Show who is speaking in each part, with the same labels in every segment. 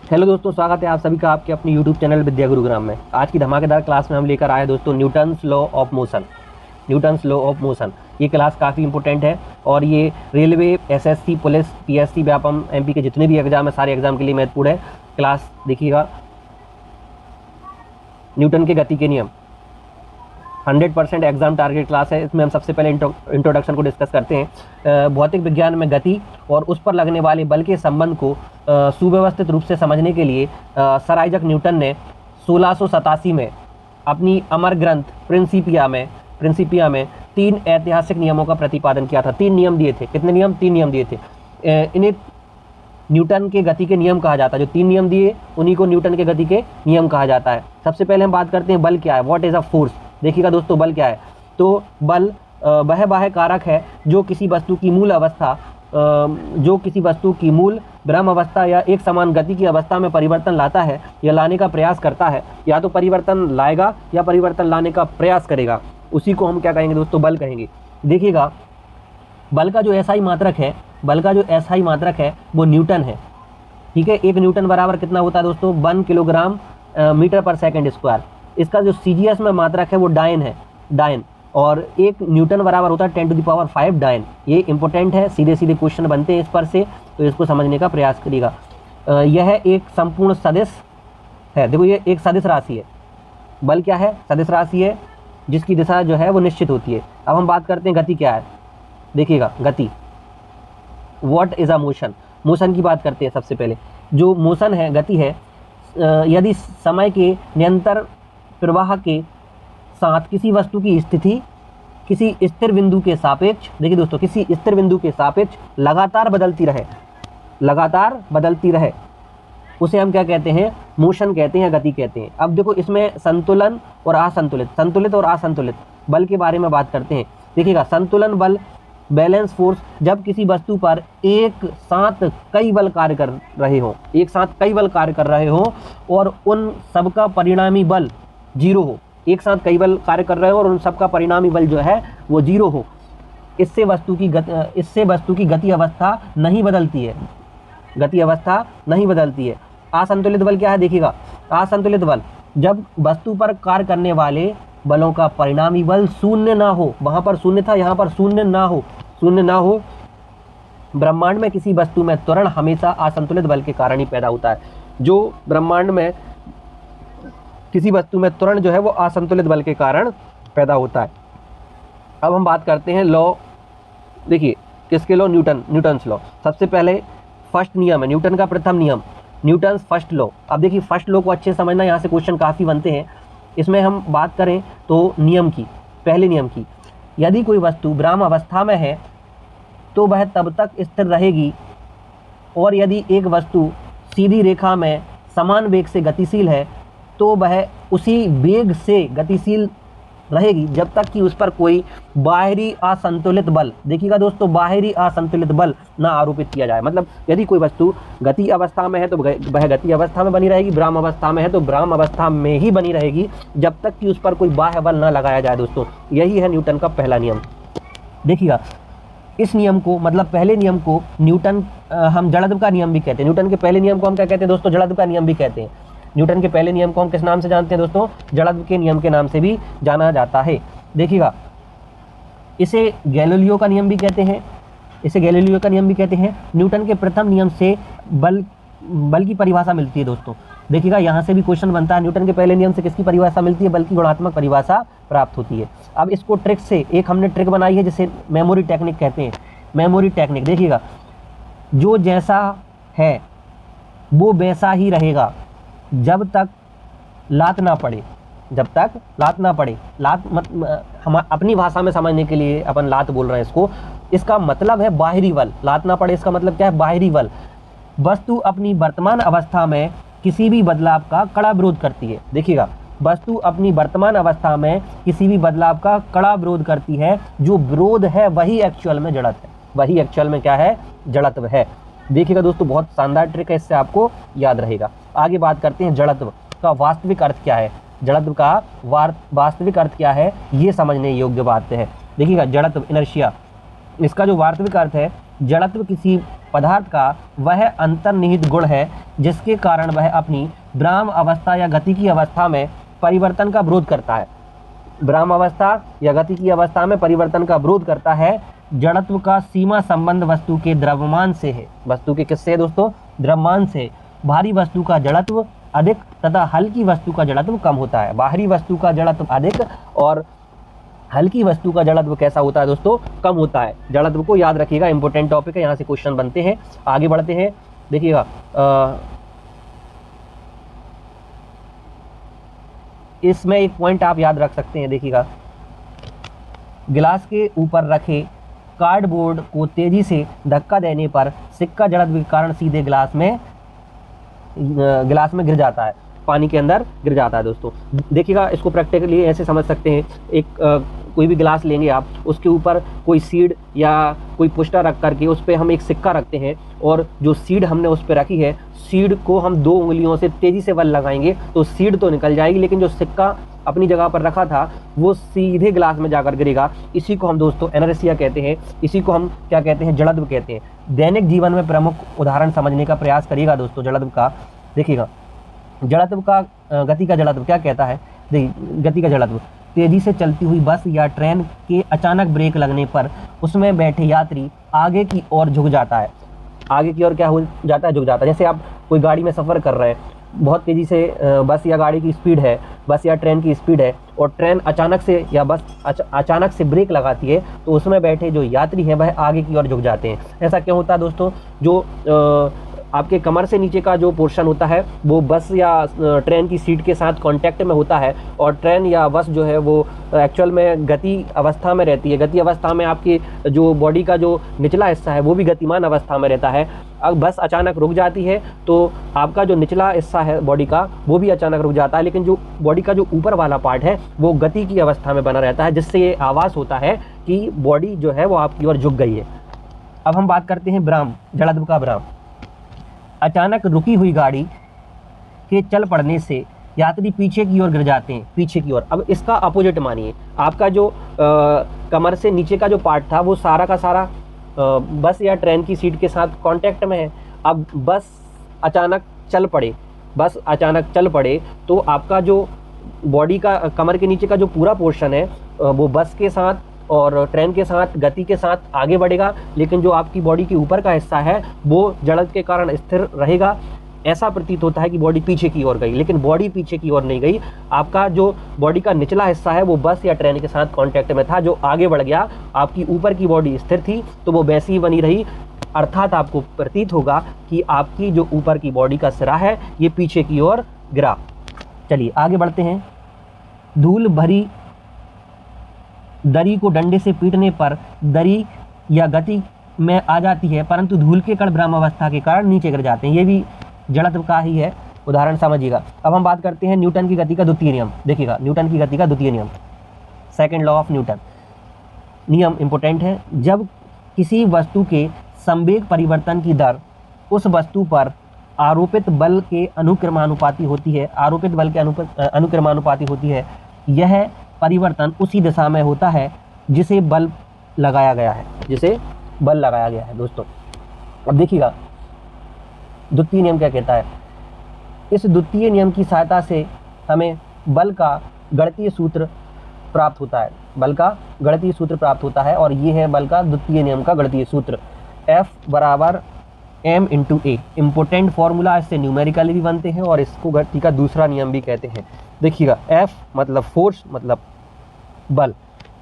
Speaker 1: Hello दोस्तों, स्वागत है आप सभी का आपके अपने YouTube चैनल विद्या गुरुग्राम में। आज की धमाकेदार क्लास में हम लेकर आए दोस्तों Newton's law of motion. Newton's law of motion ये क्लास काफ़ी इंपॉर्टेंट है और ये railway, SSC, police, PSC, Vyapam, MP के जितने भी एग्जाम है सारे एग्जाम के लिए महत्वपूर्ण है। क्लास देखिएगा। न्यूटन के गति के नियम 100% एग्जाम टारगेट क्लास है। इसमें हम सबसे पहले इंट्रोडक्शन को डिस्कस करते हैं। भौतिक विज्ञान में गति और उस पर लगने वाले बल के संबंध को सुव्यवस्थित रूप से समझने के लिए सर आइजक न्यूटन ने 1687 में अपनी अमर ग्रंथ प्रिंसिपिया में 3 ऐतिहासिक नियमों का प्रतिपादन किया था। 3 नियम दिए थे। कितने नियम? 3 नियम दिए थे। इन्हें न्यूटन के गति के नियम कहा जाता है। जो 3 नियम दिए उन्हीं को न्यूटन के गति के नियम कहा जाता है। सबसे पहले हम बात करते हैं बल क्या है। What is a force. देखिएगा दोस्तों, बल क्या है। तो बल वह बाह्य कारक है जो किसी वस्तु की मूल ब्रह्म अवस्था या एक समान गति की अवस्था में परिवर्तन लाता है या लाने का प्रयास करता है। या तो परिवर्तन लाएगा या परिवर्तन लाने का प्रयास करेगा, उसी को हम क्या कहेंगे दोस्तों? बल कहेंगे। देखिएगा, बल का जो एसआई मात्रक है वो न्यूटन है। ठीक है। 1 न्यूटन बराबर कितना होता है दोस्तों? 1 किलोग्राम मीटर पर सेकंड स्क्वायर। इसका जो सीजीएस में मात्रक है वो डायन है, डायन। और 1 न्यूटन बराबर होता है 10⁵ डायन। ये इंपॉर्टेंट है, सीधे सीधे क्वेश्चन बनते हैं इस पर से, तो इसको समझने का प्रयास करिएगा। यह एक संपूर्ण सदिश है। देखो, ये एक सदिश राशि है। बल क्या है? सदिश राशि है जिसकी दिशा जो है वो निश्चित होती है। अब हम बात करते हैं गति क्या है। देखिएगा, गति what is a motion. Motion की बात करते हैं। सबसे पहले जो मोशन है, गति है, यदि समय के निरंतर प्रवाह के साथ किसी वस्तु की स्थिति किसी स्थिर बिंदु के सापेक्ष, देखिए दोस्तों, किसी स्थिर बिंदु के सापेक्ष लगातार बदलती रहे, उसे हम क्या कहते हैं? मोशन कहते हैं, गति कहते हैं। अब देखो, इसमें संतुलित और असंतुलित बल के बारे में बात करते हैं। देखिएगा, संतुलन बल, बैलेंस फोर्स, जब किसी वस्तु पर एक साथ कई बल कार्य कर रहे हो और उन सबका परिणामी बल जीरो हो। एक साथ कई बल कार्य कर रहे हो और उन सबका परिणामी बल जो है वो जीरो हो। इससे वस्तु की गति अवस्था नहीं बदलती है। असंतुलित बल क्या है? देखिएगा, असंतुलित बल, जब वस्तु पर कार्य करने वाले बलों का परिणामी बल शून्य ना हो। वहां पर शून्य था, यहाँ पर शून्य ना हो। ब्रह्मांड में किसी वस्तु में त्वरण हमेशा असंतुलित बल के कारण ही पैदा होता है। जो ब्रह्मांड में किसी वस्तु में त्वरण जो है वो असंतुलित बल के कारण पैदा होता है। अब हम बात करते हैं लॉ। देखिए, किसके लॉ? Newton's law. सबसे पहले फर्स्ट नियम है, न्यूटन का प्रथम नियम, न्यूटन्स फर्स्ट लॉ। अब देखिए, फर्स्ट लॉ को अच्छे से समझना, यहाँ से क्वेश्चन काफ़ी बनते हैं। इसमें हम बात करें तो पहले नियम की, यदि कोई वस्तु ब्रह्म अवस्था में है तो वह तब तक स्थिर रहेगी, और यदि एक वस्तु सीधी रेखा में समान वेग से गतिशील है तो वह उसी वेग से गतिशील रहेगी जब तक कि उस पर कोई बाहरी असंतुलित बल, देखिएगा दोस्तों, बाहरी असंतुलित बल ना आरोपित किया जाए। मतलब यदि कोई वस्तु गति अवस्था में है तो वह गति अवस्था में बनी रहेगी, ब्रह्म अवस्था में है तो ब्रह्म अवस्था में ही बनी रहेगी जब तक कि उस पर कोई बाह्य बल ना लगाया जाए। दोस्तों, यही है न्यूटन का पहला नियम। देखिएगा, इस नियम को, मतलब पहले नियम को हम जड़त्व का नियम भी कहते हैं। न्यूटन के पहले नियम को हम क्या कहते हैं दोस्तों? जड़त्व का नियम भी कहते हैं। न्यूटन के पहले नियम को हम किस नाम से जानते हैं दोस्तों? जड़त्व के नियम के नाम से भी जाना जाता है। देखिएगा, इसे गैलीलियो का नियम भी कहते हैं। न्यूटन के प्रथम नियम से बल की परिभाषा मिलती है दोस्तों। देखिएगा, यहाँ से भी क्वेश्चन बनता है। न्यूटन के पहले नियम से किसकी परिभाषा मिलती है? बल की गुणात्मक परिभाषा प्राप्त होती है। अब इसको ट्रिक से हमने ट्रिक बनाई है जिसे मेमोरी टेक्निक कहते हैं। मेमोरी टेक्निक, देखिएगा, जो जैसा है वो वैसा ही रहेगा जब तक लात ना पड़े। हम अपनी भाषा में समझने के लिए अपन लात बोल रहे हैं इसको। इसका मतलब है बाहरी बल। लात ना पड़े, इसका मतलब क्या है? बाहरी बल। वस्तु अपनी वर्तमान अवस्था में किसी भी बदलाव का कड़ा विरोध करती है। देखिएगा, वस्तु अपनी वर्तमान अवस्था में किसी भी बदलाव का कड़ा विरोध करती है। जो विरोध है वही एक्चुअल में जड़त्व है। वही एक्चुअल में क्या है? जड़त्व है। देखिएगा दोस्तों, बहुत शानदार ट्रिक है, इससे आपको याद रहेगा। आगे बात करते हैं जड़त्व का वास्तविक अर्थ क्या है। जड़त्व का वास्तविक अर्थ क्या है, ये समझने योग्य बात है। देखिएगा, जड़त्व, इनर्शिया, इसका जो वास्तविक अर्थ है, जड़त्व किसी पदार्थ का वह अंतर्निहित गुण है जिसके कारण वह अपनी विराम अवस्था या गति की अवस्था में परिवर्तन का विरोध करता है। विराम अवस्था या गति की अवस्था में परिवर्तन का विरोध करता है। जड़त्व का सीमा संबंध वस्तु के द्रव्यमान से है। वस्तु के किससे है दोस्तों? द्रव्यमान से। भारी वस्तु का जड़त्व अधिक तथा हल्की वस्तु का जड़त्व कम होता है। बाहरी वस्तु का जड़त्व अधिक और हल्की वस्तु का जड़त्व कैसा होता है दोस्तों? कम होता है। जड़त्व को याद रखिएगा, इंपॉर्टेंट टॉपिक है, यहाँ से क्वेश्चन बनते हैं। आगे बढ़ते हैं, देखिएगा इसमें एक पॉइंट आप याद रख सकते हैं। देखिएगा, गिलास के ऊपर रखे कार्डबोर्ड को तेजी से धक्का देने पर सिक्का जड़त्व के कारण सीधे गिलास में गिर जाता है, पानी के अंदर गिर जाता है। दोस्तों देखिएगा, इसको प्रैक्टिकली ऐसे समझ सकते हैं। एक कोई भी गिलास लेंगे आप, उसके ऊपर कोई सीड या कोई पुष्टा रख करके उस पर हम एक सिक्का रखते हैं, और जो सीड हमने उस पर रखी है, सीड को हम 2 उंगलियों से तेज़ी से बल लगाएंगे तो सीड तो निकल जाएगी, लेकिन जो सिक्का अपनी जगह पर रखा था वो सीधे गिलास में जाकर गिरेगा। इसी को हम दोस्तों एनर्सिया कहते हैं। इसी को हम क्या कहते हैं? जड़त्व कहते हैं। दैनिक जीवन में प्रमुख उदाहरण समझने का प्रयास करिएगा दोस्तों जड़त्व का। देखिएगा, जड़त्व का गति का जड़त्व क्या कहता है? देखिए, गति का जड़त्व तेजी से चलती हुई बस या ट्रेन के अचानक ब्रेक लगने पर उसमें बैठे यात्री आगे की ओर झुक जाता है। आगे की ओर क्या हो जाता है? झुक जाता है। जैसे आप कोई गाड़ी में सफ़र कर रहे हैं, बहुत तेज़ी से बस या गाड़ी की स्पीड है, बस या ट्रेन की स्पीड है, और ट्रेन अचानक से या बस अचानक से ब्रेक लगाती है, तो उसमें बैठे जो यात्री हैं वह आगे की ओर झुक जाते हैं। ऐसा क्यों होता है दोस्तों? जो आपके कमर से नीचे का जो पोर्शन होता है वो बस या ट्रेन की सीट के साथ कांटेक्ट में होता है, और ट्रेन या बस जो है वो एक्चुअल में गति अवस्था में रहती है। गति अवस्था में आपकी जो बॉडी का जो निचला हिस्सा है वो भी गतिमान अवस्था में रहता है। अब बस अचानक रुक जाती है तो आपका जो निचला हिस्सा है बॉडी का वो भी अचानक रुक जाता है, लेकिन जो बॉडी का जो ऊपर वाला पार्ट है वो गति की अवस्था में बना रहता है, जिससे ये आवाज़ होता है कि बॉडी जो है वो आपकी ओर झुक गई है। अब हम बात करते हैं विराम, जड़त्व का विराम। अचानक रुकी हुई गाड़ी के चल पड़ने से यात्री पीछे की ओर गिर जाते हैं, पीछे की ओर। अब इसका अपोजिट मानिए, आपका जो कमर से नीचे का जो पार्ट था वो सारा का सारा बस या ट्रेन की सीट के साथ कांटेक्ट में है। अब बस अचानक चल पड़े तो आपका जो बॉडी का कमर के नीचे का जो पूरा पोर्शन है वो बस के साथ और ट्रेन के साथ गति के साथ आगे बढ़ेगा, लेकिन जो आपकी बॉडी के ऊपर का हिस्सा है वो जड़त्व के कारण स्थिर रहेगा। ऐसा प्रतीत होता है कि बॉडी पीछे की ओर गई, लेकिन बॉडी पीछे की ओर नहीं गई। आपका जो बॉडी का निचला हिस्सा है वो बस या ट्रेन के साथ कांटेक्ट में था, जो आगे बढ़ गया। आपकी ऊपर की बॉडी स्थिर थी तो वो वैसी ही बनी रही, अर्थात आपको प्रतीत होगा कि आपकी जो ऊपर की बॉडी का सिरा है ये पीछे की ओर गिरा। चलिए आगे बढ़ते हैं। धूल भरी दरी को डंडे से पीटने पर दरी या गति में आ जाती है, परंतु धूल के कण भ्रमावस्था के कारण नीचे गिर जाते हैं। ये भी जड़त्व का ही है, उदाहरण समझिएगा। अब हम बात करते हैं न्यूटन की गति का द्वितीय नियम। देखिएगा, न्यूटन की गति का द्वितीय नियम, सेकंड लॉ ऑफ न्यूटन। नियम इंपॉर्टेंट है। जब किसी वस्तु के संवेग परिवर्तन की दर उस वस्तु पर आरोपित बल के अनुक्रमानुपाती होती है, अनुक्रमानुपाती होती है, यह परिवर्तन उसी दिशा में होता है जिसे बल लगाया गया है, दोस्तों। अब देखिएगा द्वितीय नियम क्या कहता है। इस द्वितीय नियम की सहायता से हमें बल का गणितीय सूत्र प्राप्त होता है, और ये है बल का द्वितीय नियम का गणितीय सूत्र। F बराबर m इंटू ए, इम्पोर्टेंट फॉर्मूला। इससे न्यूमेरिकल भी बनते हैं और इसको गति का दूसरा नियम भी कहते हैं। देखिएगा, F मतलब फोर्स मतलब बल,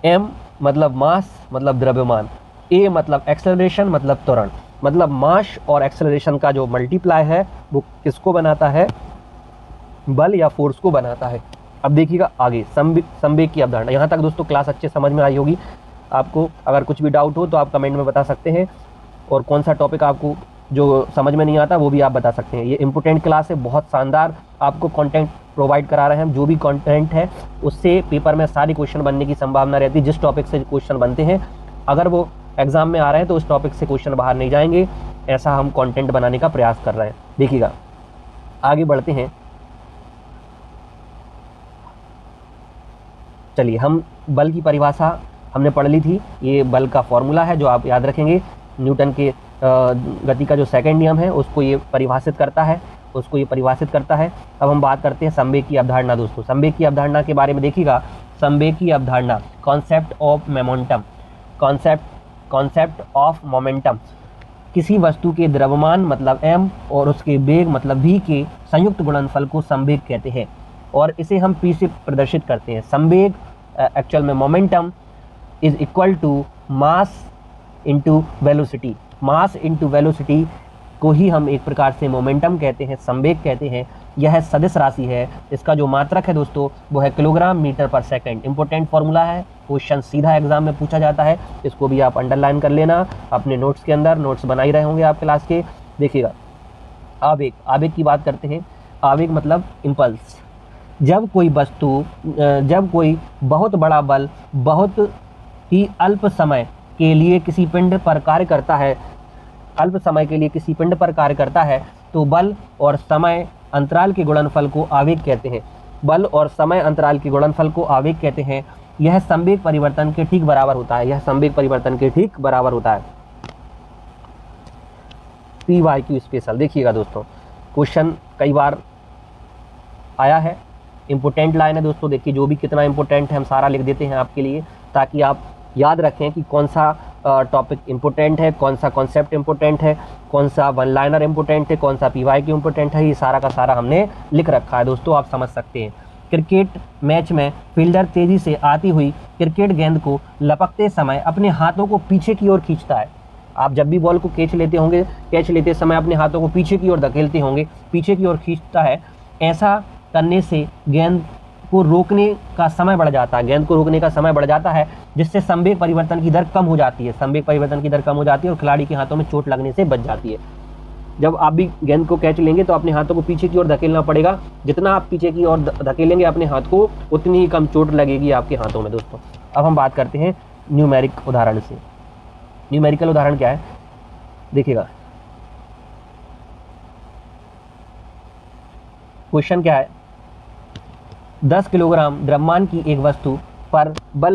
Speaker 1: m मतलब मास मतलब द्रव्यमान, a मतलब एक्सेलरेशन मतलब त्वरण। मतलब मास और एक्सेलरेशन का जो मल्टीप्लाई है वो किसको बनाता है? बल या फोर्स को बनाता है। अब देखिएगा आगे संवेग की अवधारणा। यहाँ तक दोस्तों क्लास अच्छे समझ में आई होगी। आपको अगर कुछ भी डाउट हो तो आप कमेंट में बता सकते हैं, और कौन सा टॉपिक आपको जो समझ में नहीं आता वो भी आप बता सकते हैं। ये इंपॉर्टेंट क्लास है, बहुत शानदार आपको कंटेंट प्रोवाइड करा रहे हैं हम। जो भी कंटेंट है उससे पेपर में सारे क्वेश्चन बनने की संभावना रहती है। जिस टॉपिक से क्वेश्चन बनते हैं अगर वो एग्जाम में आ रहे हैं तो उस टॉपिक से क्वेश्चन बाहर नहीं जाएंगे, ऐसा हम कंटेंट बनाने का प्रयास कर रहे हैं। देखिएगा आगे बढ़ते हैं। चलिए, हम बल की परिभाषा हमने पढ़ ली थी। ये बल का फॉर्मूला है जो आप याद रखेंगे। न्यूटन के गति का जो सेकंड नियम है उसको ये परिभाषित करता है, अब हम बात करते हैं संवेग की अवधारणा दोस्तों। संवेग की अवधारणा के बारे में देखिएगा। संवेग की अवधारणा, concept of momentum, concept of momentum, किसी वस्तु के द्रव्यमान मतलब m और उसके वेग मतलब v के संयुक्त गुणनफल को संवेग कहते हैं, और इसे हम p से प्रदर्शित करते हैं। संवेग एक्चुअल में momentum is equal to mass into velocity. Mass into velocity को ही हम एक प्रकार से मोमेंटम कहते हैं, संवेग कहते हैं। यह सदिश राशि है, इसका जो मात्रक है दोस्तों वो है किलोग्राम मीटर पर सेकंड। इंपॉर्टेंट फॉर्मूला है, क्वेश्चन सीधा एग्जाम में पूछा जाता है, इसको भी आप अंडरलाइन कर लेना अपने नोट्स के अंदर, नोट्स बना ही रहे होंगे आप क्लास के। देखिएगा आवेग, आवेग की बात करते हैं। आवेग मतलब इम्पल्स। जब कोई वस्तु, जब कोई बहुत बड़ा बल बहुत ही अल्प समय के लिए किसी पिंड पर कार्य करता है, अल्प समय के लिए किसी पिंड पर कार्य करता है, तो बल और समय अंतराल के गुणनफल को आवेग कहते हैं। बल और समय अंतराल के गुणनफल को आवेग कहते हैं। यह संवेग परिवर्तन के ठीक बराबर होता है, यह संवेग परिवर्तन के ठीक बराबर होता है। PYQ स्पेशल, देखिएगा दोस्तों क्वेश्चन कई बार आया है, इंपोर्टेंट लाइन है दोस्तों। देखिए जो भी कितना इंपोर्टेंट है हम सारा लिख देते हैं आपके लिए, ताकि आप याद रखें कि कौन सा टॉपिक इंपोर्टेंट है, कौन सा कॉन्सेप्ट इंपोर्टेंट है, कौन सा वन लाइनर इंपोर्टेंट है, कौन सा PYQ इंपोर्टेंट है। ये सारा का सारा हमने लिख रखा है दोस्तों, आप समझ सकते हैं। क्रिकेट मैच में फील्डर तेजी से आती हुई क्रिकेट गेंद को लपकते समय अपने हाथों को पीछे की ओर खींचता है। आप जब भी बॉल को कैच लेते होंगे, कैच लेते समय अपने हाथों को पीछे की ओर धकेलते होंगे, पीछे की ओर खींचता है। ऐसा करने से गेंद को रोकने का समय बढ़ जाता है, गेंद को रोकने का समय बढ़ जाता है, जिससे संवेग परिवर्तन की दर कम हो जाती है, संवेग परिवर्तन की दर कम हो जाती है और खिलाड़ी के हाथों में चोट लगने से बच जाती है। जब आप भी गेंद को कैच लेंगे तो अपने हाथों को पीछे की ओर धकेलना पड़ेगा, जितना आप पीछे की ओर धकेलेंगे अपने हाथ को उतनी ही कम चोट लगेगी आपके हाथों में दोस्तों। अब हम बात करते हैं न्यूमेरिक उदाहरण से। न्यूमेरिकल उदाहरण क्या है, देखिएगा क्वेश्चन क्या है। 10 किलोग्राम द्रव्यमान की एक वस्तु पर बल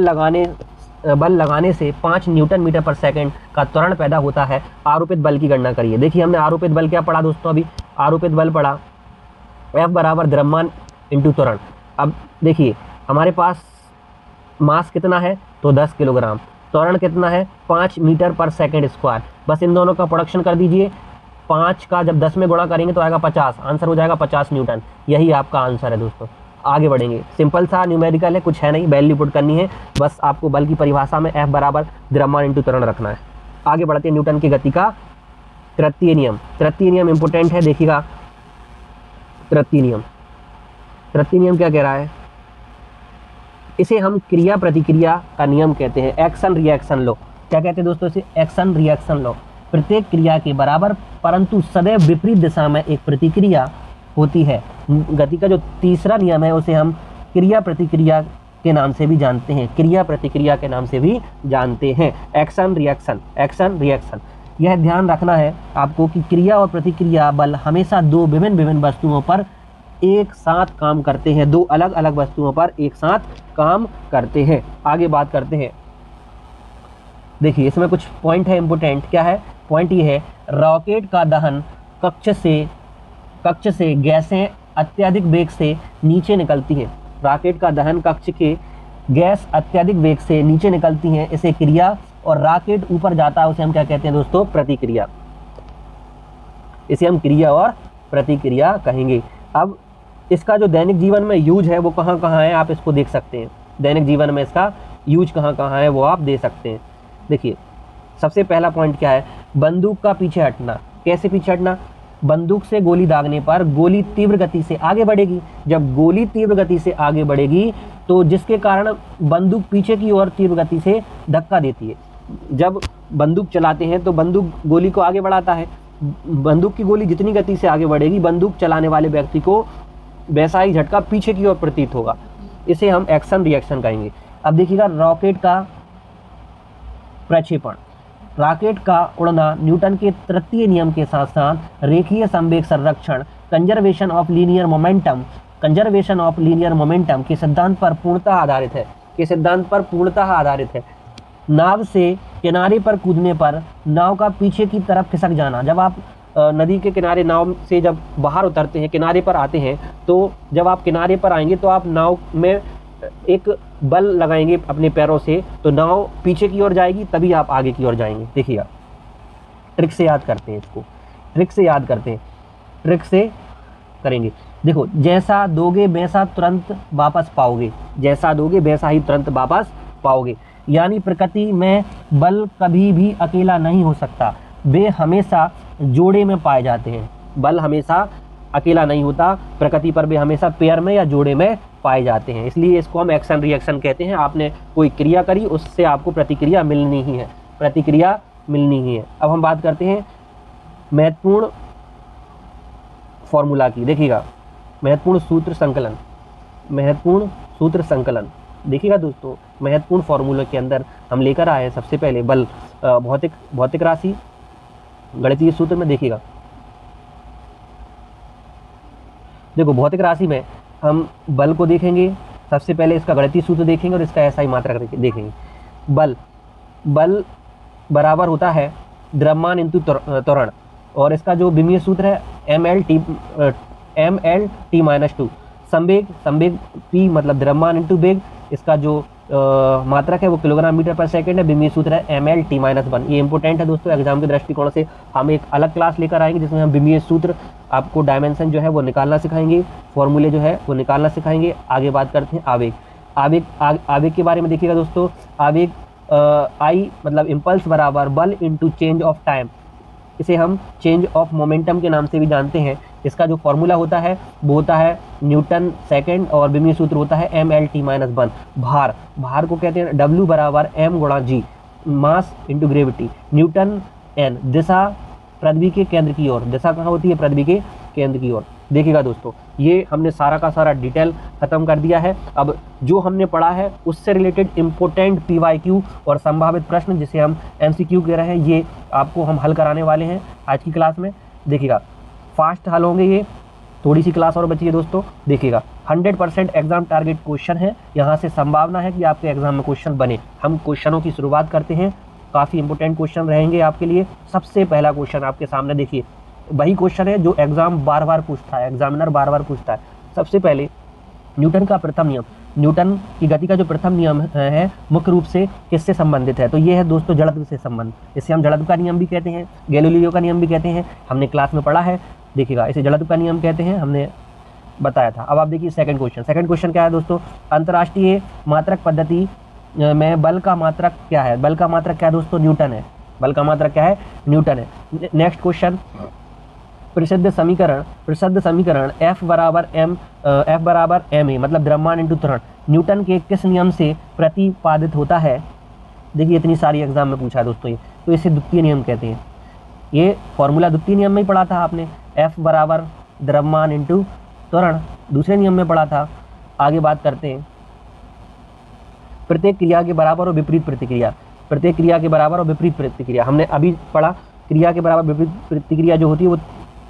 Speaker 1: लगाने से 5 न्यूटन मीटर पर सेकंड का त्वरण पैदा होता है। आरोपित बल की गणना करिए। देखिए हमने आरोपित बल क्या पढ़ा दोस्तों, अभी आरोपित बल पढ़ा F बराबर द्रव्यमान इंटू त्वरण। अब देखिए हमारे पास मास कितना है तो 10 किलोग्राम, त्वरण कितना है 5 मीटर पर सेकंड स्क्वायर। बस इन दोनों का प्रोडक्शन कर दीजिए, 5 का जब 10 में गुणा करेंगे तो आएगा 50, आंसर हो जाएगा 50 न्यूटन। यही आपका आंसर है दोस्तों। आगे बढ़ेंगे, सिंपल सा न्यूमेरिकल है, कुछ है नहीं, वैल्यू पुट करनी है, बस आपको बल की परिभाषा में F बराबर द्रव्यमान इंटू त्वरण रखना है। आगे बढ़ते हैं न्यूटन की गति का तृतीय नियम। तृतीय नियम इंपोर्टेंट है, देखिएगा तृतीय नियम क्या कह रहा है। इसे हम क्रिया प्रतिक्रिया का नियम कहते हैं, एक्शन रिएक्शन लॉ। क्या कहते हैं दोस्तों इसे, एक्शन रिएक्शन लॉ। प्रत्येक क्रिया के बराबर परंतु सदैव विपरीत दिशा में एक प्रतिक्रिया होती है। गति का जो तीसरा नियम है उसे हम क्रिया प्रतिक्रिया के नाम से भी जानते हैं, क्रिया प्रतिक्रिया के नाम से भी जानते हैं, एक्शन रिएक्शन, एक्शन रिएक्शन। यह ध्यान रखना है आपको कि क्रिया और प्रतिक्रिया बल हमेशा दो विभिन्न वस्तुओं पर एक साथ काम करते हैं, दो अलग अलग वस्तुओं पर एक साथ काम करते हैं। आगे बात करते हैं, देखिए इसमें कुछ पॉइंट है इंपोर्टेंट। क्या है पॉइंट, ये है रॉकेट का दहन कक्ष से गैसें अत्यधिक वेग से नीचे निकलती हैं। रॉकेट का दहन कक्ष के गैस अत्यधिक वेग से नीचे निकलती हैं, इसे क्रिया, और रॉकेट ऊपर जाता है उसे हम क्या कहते हैं दोस्तों, प्रतिक्रिया। इसे हम क्रिया और प्रतिक्रिया कहेंगे। अब इसका जो दैनिक जीवन में यूज है वो कहाँ कहाँ है आप इसको देख सकते हैं। दैनिक जीवन में इसका यूज कहाँ कहाँ है वो आप दे सकते हैं। देखिए सबसे पहला पॉइंट क्या है, बंदूक का पीछे हटना। कैसे पीछे हटना, बंदूक से गोली दागने पर गोली तीव्र गति से आगे बढ़ेगी। जब गोली तीव्र गति से आगे बढ़ेगी तो जिसके कारण बंदूक पीछे की ओर तीव्र गति से धक्का देती है। जब बंदूक चलाते हैं तो बंदूक गोली को आगे बढ़ाता है। बंदूक की गोली जितनी गति से आगे बढ़ेगी बंदूक चलाने वाले व्यक्ति को वैसा ही झटका पीछे की ओर प्रतीत होगा। इसे हम एक्शन रिएक्शन कहेंगे। अब देखिएगा रॉकेट का प्रक्षेपण, रॉकेट का उड़ना न्यूटन के तृतीय नियम के साथ साथ रेखीय संवेग संरक्षण, कंजर्वेशन ऑफ लीनियर मोमेंटम के सिद्धांत पर पूर्णतः आधारित है, नाव से किनारे पर कूदने पर नाव का पीछे की तरफ खिसक जाना। जब आप नदी के किनारे नाव से जब बाहर उतरते हैं, किनारे पर आते हैं, तो जब आप किनारे पर आएंगे तो आप नाव में एक बल लगाएंगे अपने पैरों से, तो नाव पीछे की ओर जाएगी, तभी आप आगे की ओर जाएंगे। देखिएगा, ट्रिक से याद करते हैं इसको, ट्रिक से याद करते हैं, ट्रिक से करेंगे। देखो, जैसा दोगे वैसा तुरंत वापस पाओगे, जैसा दोगे वैसा ही तुरंत वापस पाओगे। यानी प्रकृति में बल कभी भी अकेला नहीं हो सकता, वे हमेशा जोड़े में पाए जाते हैं। बल हमेशा अकेला नहीं होता प्रकृति पर, वे हमेशा पेयर में या जोड़े में पाए जाते हैं। इसलिए इसको हम एक्शन रिएक्शन कहते हैं। आपने कोई क्रिया करी, उससे आपको प्रतिक्रिया मिलनी ही है, प्रतिक्रिया मिलनी ही है। अब हम बात करते हैं महत्वपूर्ण फॉर्मूला की। देखिएगा, महत्वपूर्ण सूत्र संकलन, महत्वपूर्ण सूत्र संकलन। देखिएगा दोस्तों, महत्वपूर्ण फॉर्मूला के अंदर हम लेकर आए हैं सबसे पहले बल, भौतिक राशि, गणितीय सूत्र में। देखिएगा, देखो भौतिक राशि में हम बल को देखेंगे, सबसे पहले इसका गणितीय सूत्र देखेंगे और इसका एसआई मात्रक देखेंगे। बल बराबर होता है द्रव्यमान इंटू त्वरण, और इसका जो विमीय सूत्र है ml/t-2। संवेग p मतलब द्रव्यमान इंटू वेग, इसका जो मात्रक है वो किलोग्राम मीटर पर सेकंड है। विमीय सूत्र है ml/t-1। ये इंपॉर्टेंट है दोस्तों, एग्जाम के दृष्टिकोण से। हम एक अलग क्लास लेकर आएंगे जिसमें हम विमीय सूत्र, आपको डायमेंशन जो है वो निकालना सिखाएंगे, फॉर्मूले जो है वो निकालना सिखाएंगे। आगे बात करते हैं आवेग के बारे में। देखिएगा दोस्तों, आवेग आई मतलब इम्पल्स बराबर बल इंटू चेंज ऑफ टाइम, इसे हम चेंज ऑफ मोमेंटम के नाम से भी जानते हैं। इसका जो फॉर्मूला होता है वो होता है न्यूटन सेकंड, और विमीय सूत्र होता है ml/t-1। भार को कहते हैं W बराबर m गुणा g, mass into gravity. Newton n, दिशा पृथ्वी के केंद्र की ओर, दिशा कहाँ होती है? पृथ्वी के केंद्र की ओर। देखिएगा दोस्तों, ये हमने सारा का सारा डिटेल खत्म कर दिया है। अब जो हमने पढ़ा है उससे रिलेटेड इम्पोर्टेंट PYQ और संभावित प्रश्न, जिसे हम MCQ कह रहे हैं, ये आपको हम हल कराने वाले हैं आज की क्लास में। देखिएगा, फास्ट हल होंगे ये, थोड़ी सी क्लास और बची है दोस्तों। देखिएगा, 100% एग्जाम टारगेट क्वेश्चन है, यहाँ से संभावना है कि आपके एग्जाम में क्वेश्चन बने। हम क्वेश्चनों की शुरुआत करते हैं, काफ़ी इंपॉर्टेंट क्वेश्चन रहेंगे आपके लिए। सबसे पहला क्वेश्चन आपके सामने देखिए, वही क्वेश्चन है जो एग्जाम बार बार पूछता है, एग्जामिनर बार बार पूछता है। सबसे पहले न्यूटन का प्रथम नियम, न्यूटन की गति का जो प्रथम नियम है मुख्य रूप से किससे संबंधित है? तो ये है दोस्तों जड़त्व से संबंध। इसे हम जड़त्व का नियम भी कहते हैं, गैलीलियो का नियम भी कहते हैं, हमने क्लास में पढ़ा है। देखिएगा, इसे जड़त्व का नियम कहते हैं, हमने बताया था। अब आप देखिए सेकंड क्वेश्चन क्या है दोस्तों? अंतर्राष्ट्रीय मात्रक पद्धति में बल का मात्रक क्या है? बल का मात्रक क्या है दोस्तों? न्यूटन है। बल का मात्रक क्या है? न्यूटन है। नेक्स्ट क्वेश्चन, प्रसिद्ध समीकरण F बराबर ma मतलब द्रव्यमान इंटू त्वरण, न्यूटन के किस नियम से प्रतिपादित होता है? देखिए, इतनी सारी एग्जाम में पूछा है दोस्तों ये, तो इसे द्वितीय नियम कहते हैं। ये फॉर्मूला द्वितीय नियम में ही पढ़ा था आपने, F बराबर द्रव्यमान इंटू त्वरण, दूसरे नियम में पढ़ा था। आगे बात करते हैं प्रत्येक क्रिया के बराबर और विपरीत प्रतिक्रिया। प्रत्येक क्रिया के बराबर और विपरीत प्रतिक्रिया हमने अभी पढ़ा। क्रिया के बराबर विपरीत प्रतिक्रिया जो होती है वो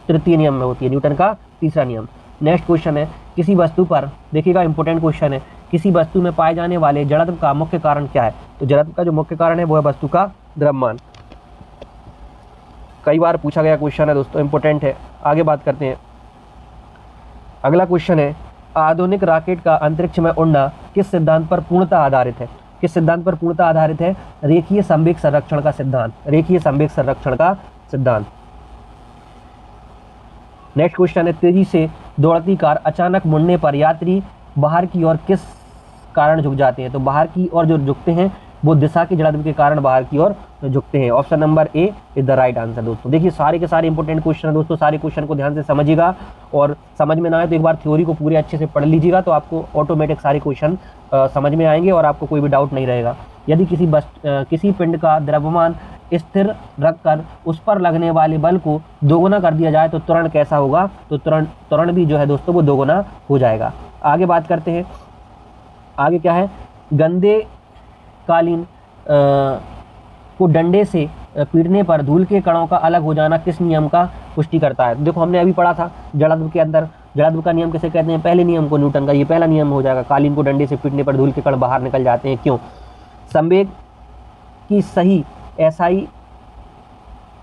Speaker 1: तृतीय नियम में होती है, न्यूटन का तीसरा नियम। नेक्स्ट क्वेश्चन है, किसी वस्तु पर, देखिएगा इंपॉर्टेंट क्वेश्चन है, किसी वस्तु में पाए जाने वाले जड़त्व का मुख्य कारण क्या है? तो जड़त्व का जो मुख्य कारण है वो है वस्तु का द्रव्यमान। कई बार पूछा गया क्वेश्चन है दोस्तों, इंपॉर्टेंट है। आगे बात करते हैं, अगला क्वेश्चन है, आधुनिक रॉकेट का अंतरिक्ष में उड़ना किस सिद्धांत पर पूर्णतः आधारित है? किस सिद्धांत पर पूर्णतः आधारित है? रेखीय संवेग संरक्षण का सिद्धांत, रेखीय संवेग संरक्षण का सिद्धांत। नेक्स्ट क्वेश्चन है, तेजी से दौड़ती कार अचानक मुड़ने पर यात्री बाहर की ओर किस कारण झुक जाते हैं? तो बाहर की ओर जो झुकते हैं वो दिशा की जड़त्व के कारण बाहर की ओर झुकते हैं। Option number A is the right answer दोस्तों। देखिए, सारे के सारे इंपॉर्टेंट क्वेश्चन है दोस्तों, सारे क्वेश्चन को ध्यान से समझिएगा, और समझ में ना आए तो एक बार थ्योरी को पूरे अच्छे से पढ़ लीजिएगा, तो आपको ऑटोमेटिक सारे क्वेश्चन समझ में आएंगे और आपको कोई भी डाउट नहीं रहेगा। यदि किसी पिंड का द्रव्यमान स्थिर रखकर उस पर लगने वाले बल को दोगुना कर दिया जाए तो त्वरण कैसा होगा? तो त्वरण भी जो है दोस्तों वो दोगुना हो जाएगा। आगे बात करते हैं, आगे क्या है, गंदे कालीन को डंडे से पीटने पर धूल के कणों का अलग हो जाना किस नियम का पुष्टि करता है? देखो, हमने अभी पढ़ा था जड़त्व के अंदर, जड़त्व का नियम किसे कहते हैं? पहले नियम को, न्यूटन का, ये पहला नियम हो जाएगा। कालीन को डंडे से पीटने पर धूल के कण बाहर निकल जाते हैं, क्यों? संवेग की सही एसआई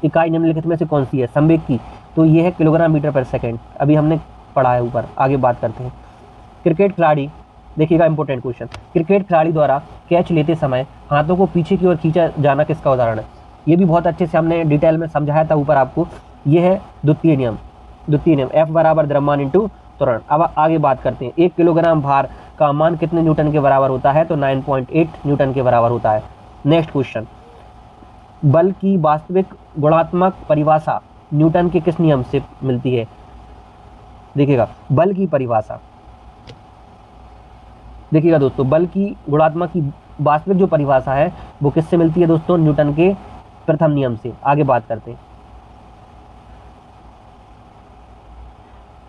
Speaker 1: इकाई निम्नलिखित में से कौन सी है? संवेग की, तो ये है किलोग्राम मीटर पर सेकंड, अभी हमने पढ़ा है ऊपर। आगे बात करते हैं। क्रिकेट खिलाड़ी, देखिएगा इंपॉर्टेंट क्वेश्चन, क्रिकेट खिलाड़ी द्वारा कैच लेते समय हाथों को पीछे की ओर खींचा जाना किसका उदाहरण है? ये भी बहुत अच्छे से हमने डिटेल में समझाया था ऊपर आपको। ये है द्वितीय नियम, द्वितीय नियम, F बराबर द्रव्यमान इंटू त्वरण। अब आगे बात करते हैं। 1 किलोग्राम भार का मान कितने न्यूटन के बराबर होता है? तो 9.8 न्यूटन के बराबर होता है। नेक्स्ट क्वेश्चन, बल की वास्तविक गुणात्मक परिभाषा न्यूटन के किस नियम से मिलती है? देखिएगा बल की परिभाषा, देखिएगा दोस्तों, बल की गुणात्मक की वास्तविक जो परिभाषा है वो किससे मिलती है दोस्तों? न्यूटन के प्रथम नियम से। आगे बात करते हैं।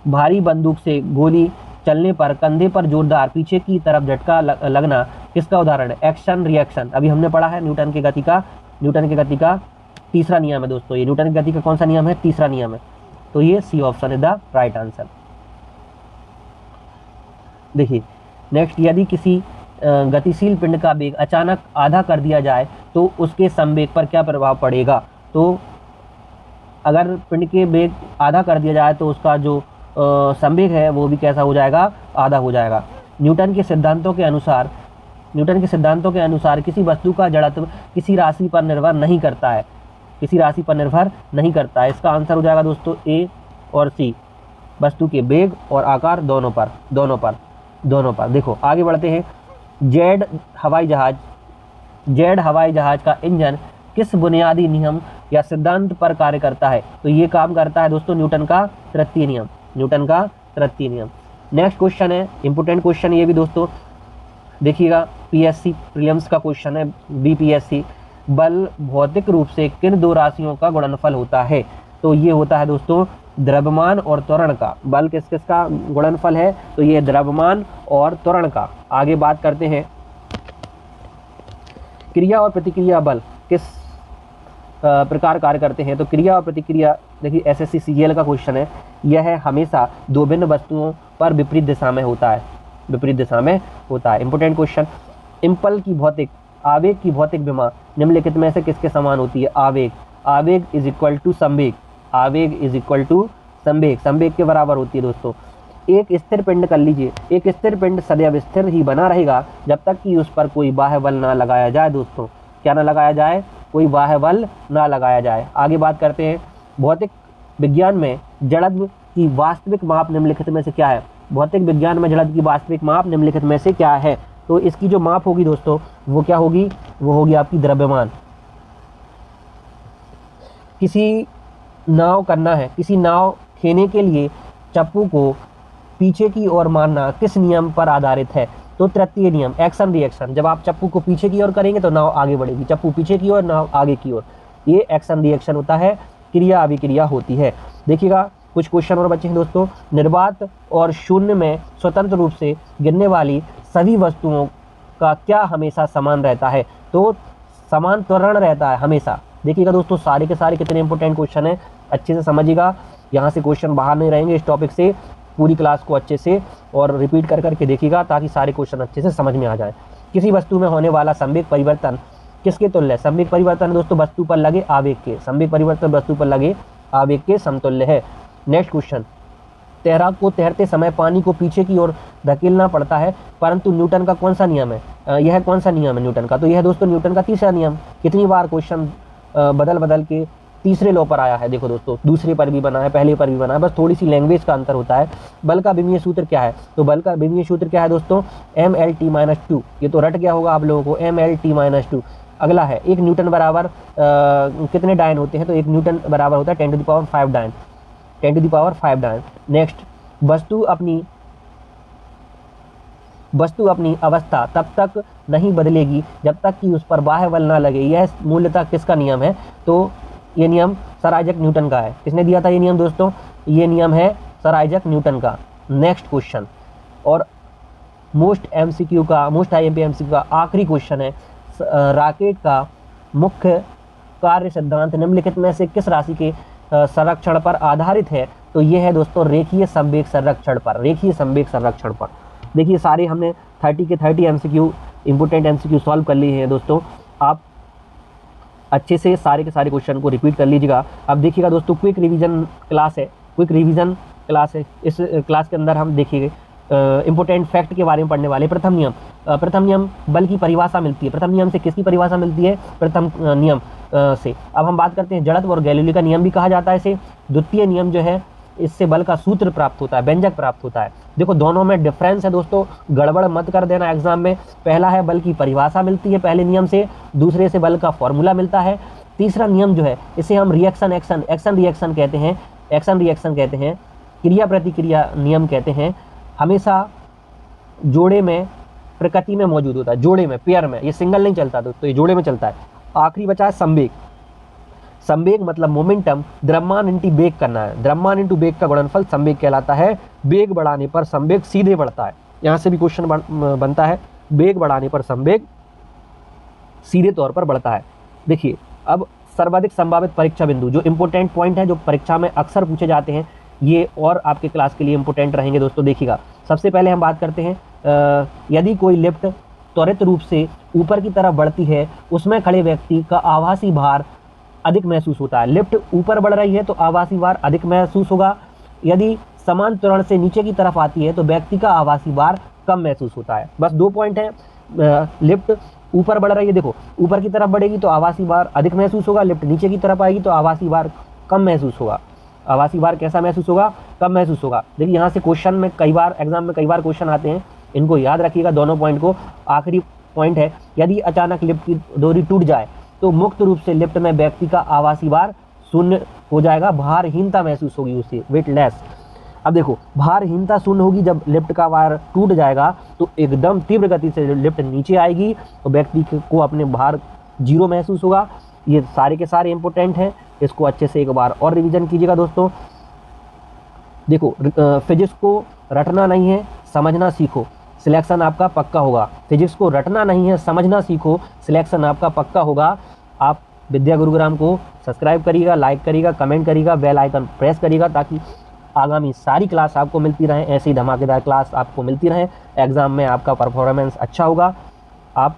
Speaker 1: भारी बंदूक से गोली चलने पर कंधे पर जोरदार पीछे की तरफ झटका लगना किसका उदाहरण है? एक्शन रिएक्शन, अभी हमने पढ़ा है न्यूटन की गति का तीसरा नियम है दोस्तों। ये न्यूटन की गति का कौन सा नियम है? तीसरा नियम है। तो ये C option is the right answer. देखिए नेक्स्ट, यदि किसी गतिशील पिंड का वेग अचानक आधा कर दिया जाए तो उसके संवेग पर क्या प्रभाव पड़ेगा? तो अगर पिंड के वेग आधा कर दिया जाए तो उसका जो संवेग है वो भी कैसा हो जाएगा? आधा हो जाएगा। न्यूटन के सिद्धांतों के अनुसार किसी वस्तु का जड़त्व किसी राशि पर निर्भर नहीं करता है, किसी राशि पर निर्भर नहीं करता है। इसका आंसर हो जाएगा दोस्तों ए और सी, वस्तु के वेग और आकार दोनों पर। देखो आगे बढ़ते हैं। जेड हवाई जहाज का इंजन किस बुनियादी नियम या सिद्धांत पर कार्य करता है? तो ये काम करता है दोस्तों न्यूटन का तृतीय नियम। नेक्स्ट क्वेश्चन है इंपोर्टेंट क्वेश्चन ये भी दोस्तों, देखिएगा पीएससी प्रीलिम्स का क्वेश्चन है, बीपीएससी। बल भौतिक रूप से किन दो राशियों का गुणनफल होता है? तो ये होता है दोस्तों द्रव्यमान और त्वरण का। बल किस किस का गुणनफल है? तो ये द्रव्यमान और त्वरण का। आगे बात करते हैं। क्रिया और प्रतिक्रिया बल किस प्रकार कार्य करते हैं? तो क्रिया और प्रतिक्रिया, देखिए एसएससी सीजीएल का क्वेश्चन है, यह हमेशा दो भिन्न वस्तुओं पर विपरीत दिशा में होता है, इंपोर्टेंट क्वेश्चन। इम्पल की भौतिक, आवेग की भौतिक विमा निम्नलिखित में से किसके समान होती है? आवेग इज इक्वल टू संवेग, संवेग के बराबर होती है दोस्तों। एक स्थिर पिंड कर लीजिए, एक स्थिर पिंड सदैव स्थिर ही बना रहेगा जब तक कि उस पर कोई बाह्य बल ना लगाया जाए दोस्तों। क्या ना लगाया जाए? कोई बाह्य बल ना लगाया जाए। आगे बात करते हैं। भौतिक विज्ञान में जड़त्व की वास्तविक माप निम्नलिखित में से क्या है? भौतिक विज्ञान में जड़त्व की वास्तविक माप निम्नलिखित में से क्या है? तो इसकी जो माप होगी दोस्तों वो क्या होगी? वो होगी आपकी द्रव्यमान। किसी नाव खेने के लिए चप्पू को पीछे की ओर मारना किस नियम पर आधारित है? तो तृतीय नियम, एक्शन रिएक्शन। जब आप चप्पू को पीछे की ओर करेंगे तो नाव आगे बढ़ेगी, चप्पू पीछे की ओर, नाव आगे की ओर। ये एक्शन रिएक्शन होता है, क्रिया अभिक्रिया होती है। देखिएगा कुछ क्वेश्चन और बचे हैं दोस्तों। निर्वात और शून्य में स्वतंत्र रूप से गिरने वाली सभी वस्तुओं का क्या हमेशा समान रहता है? तो समान त्वरण रहता है हमेशा। देखिएगा दोस्तों सारे के सारे कितने इंपॉर्टेंट क्वेश्चन हैं, अच्छे से समझिएगा। यहाँ से क्वेश्चन बाहर नहीं रहेंगे। इस टॉपिक से पूरी क्लास को अच्छे से और रिपीट कर करके देखिएगा ताकि सारे क्वेश्चन अच्छे से समझ में आ जाए। किसी वस्तु में होने वाला संवेग परिवर्तन किसके तुल्य है? संवेग परिवर्तन दोस्तों वस्तु पर लगे आवेग के, संवेग परिवर्तन वस्तु पर लगे आवेग के समतुल्य है। नेक्स्ट क्वेश्चन, तैराक को तैरते समय पानी को पीछे की ओर धकेलना पड़ता है, परंतु न्यूटन का कौन सा नियम है? यह कौन सा नियम है न्यूटन का? तो यह दोस्तों न्यूटन का तीसरा नियम। कितनी बार क्वेश्चन बदल के तीसरे लॉ पर आया है? देखो दोस्तों दूसरे पर भी बना है, पहले पर भी बना है, बस थोड़ी सी लैंग्वेज का अंतर होता है। बल का विमीय सूत्र क्या है? तो बल का विमीय सूत्र क्या है दोस्तों? mlt-2। ये तो रट गया होगा आप लोगों को, mlt-2। अगला है 1 न्यूटन बराबर कितने डायन होते हैं? तो 1 न्यूटन बराबर होता है 10⁵ डायन, 10⁵ डायन। नेक्स्ट, वस्तु अपनी अवस्था तब तक नहीं बदलेगी जब तक कि उस पर बाह्य बल ना लगे। यह मूलतः किसका नियम है? तो ये नियम सर आइजैक न्यूटन का है। किसने दिया था ये नियम दोस्तों? ये नियम है सर आइजैक न्यूटन का। नेक्स्ट क्वेश्चन और मोस्ट IMP MCQ का आखिरी क्वेश्चन है। रॉकेट का मुख्य कार्य सिद्धांत निम्नलिखित में से किस राशि के संरक्षण पर आधारित है? तो ये है दोस्तों रेखीय संवेग संरक्षण पर। देखिए सारे हमने 30 के 30 MCQ इंपोर्टेंट MCQ सॉल्व कर लिए हैं दोस्तों। आप अच्छे से सारे के सारे क्वेश्चन को रिपीट कर लीजिएगा। अब देखिएगा दोस्तों, क्विक रिवीजन क्लास है, क्विक रिवीजन क्लास है। इस क्लास के अंदर हम देखिए इंपॉर्टेंट फैक्ट के बारे में पढ़ने वाले। प्रथम नियम बल की परिभाषा मिलती है। प्रथम नियम से किसकी परिभाषा मिलती है? प्रथम नियम से। अब हम बात करते हैं जड़त्व और गैलीलियो का नियम भी कहा जाता है इसे। द्वितीय नियम जो है, इससे बल का सूत्र प्राप्त होता है, व्यंजक प्राप्त होता है। देखो दोनों में डिफरेंस है दोस्तों, गड़बड़ मत कर देना एग्जाम में। पहला है बल की परिभाषा मिलती है पहले नियम से, दूसरे से बल का फॉर्मूला मिलता है। तीसरा नियम जो है, इसे हम एक्शन रिएक्शन कहते हैं, एक्शन रिएक्शन कहते हैं, क्रिया प्रतिक्रिया नियम कहते हैं। हमेशा जोड़े में, प्रकृति में मौजूद होता है, जोड़े में, पेयर में, ये सिंगल नहीं चलता दोस्तों, ये जोड़े में चलता है। आखिरी बचा है संवेग। संवेग मतलब मोमेंटम, द्रव्यमान इंटू वेग करना है। द्रव्यमान इंटू वेग का गुणनफल संवेग कहलाता है। वेग बढ़ाने पर संवेग सीधे बढ़ता है। यहाँ से भी क्वेश्चन बनता है, वेग बढ़ाने पर संवेग सीधे तौर पर बढ़ता है। देखिए अब सर्वाधिक संभावित परीक्षा बिंदु, जो इंपॉर्टेंट पॉइंट है, जो परीक्षा में अक्सर पूछे जाते हैं, ये और आपके क्लास के लिए इंपॉर्टेंट रहेंगे दोस्तों। देखिएगा सबसे पहले हम बात करते हैं, यदि कोई लिफ्ट त्वरित रूप से ऊपर की तरफ बढ़ती है, उसमें खड़े व्यक्ति का आभासी भार अधिक महसूस होता है। लिफ्ट ऊपर बढ़ रही है तो आभासी भार अधिक महसूस होगा। यदि समान त्वरण से नीचे की तरफ आती है तो व्यक्ति का आभासी भार कम महसूस होता है। बस 2 पॉइंट है। लिफ्ट ऊपर बढ़ रही है, देखो ऊपर की तरफ बढ़ेगी तो आभासी भार अधिक महसूस होगा, लिफ्ट नीचे की तरफ आएगी तो आभासी भार कम महसूस होगा। आभासी भार कैसा महसूस होगा? कम महसूस होगा। देखिए यहाँ से क्वेश्चन में कई बार, एग्जाम में कई बार क्वेश्चन आते हैं, इनको याद रखिएगा दोनों पॉइंट को। आखिरी पॉइंट है, यदि अचानक लिफ्ट की डोरी टूट जाए तो मुक्त रूप से लिफ्ट में व्यक्ति का आभासी भार शून्य हो जाएगा, भारहीनता महसूस होगी उसे, वेटलेस। अब देखो भारहीनता शून्य होगी जब लिफ्ट का वायर टूट जाएगा, तो एकदम तीव्र गति से लिफ्ट नीचे आएगी तो व्यक्ति को अपने भार 0 महसूस होगा। ये सारे के सारे इंपॉर्टेंट हैं, इसको अच्छे से एक बार और रिवीजन कीजिएगा दोस्तों। देखो फिजिक्स को रटना नहीं है, समझना सीखो, सिलेक्शन आपका पक्का होगा। फिजिक्स को रटना नहीं है, समझना सीखो, सिलेक्शन आपका पक्का होगा। आप विद्या गुरुग्राम को सब्सक्राइब करिएगा, लाइक करिएगा, कमेंट करिएगा, बेल आइकन प्रेस करिएगा, ताकि आगामी सारी क्लास आपको मिलती रहे, ऐसी धमाकेदार क्लास आपको मिलती रहे। एग्जाम में आपका परफॉर्मेंस अच्छा होगा। आप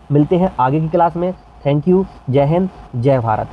Speaker 1: मिलते हैं आगे की क्लास में। Thank you. जय हिंद, जय भारत।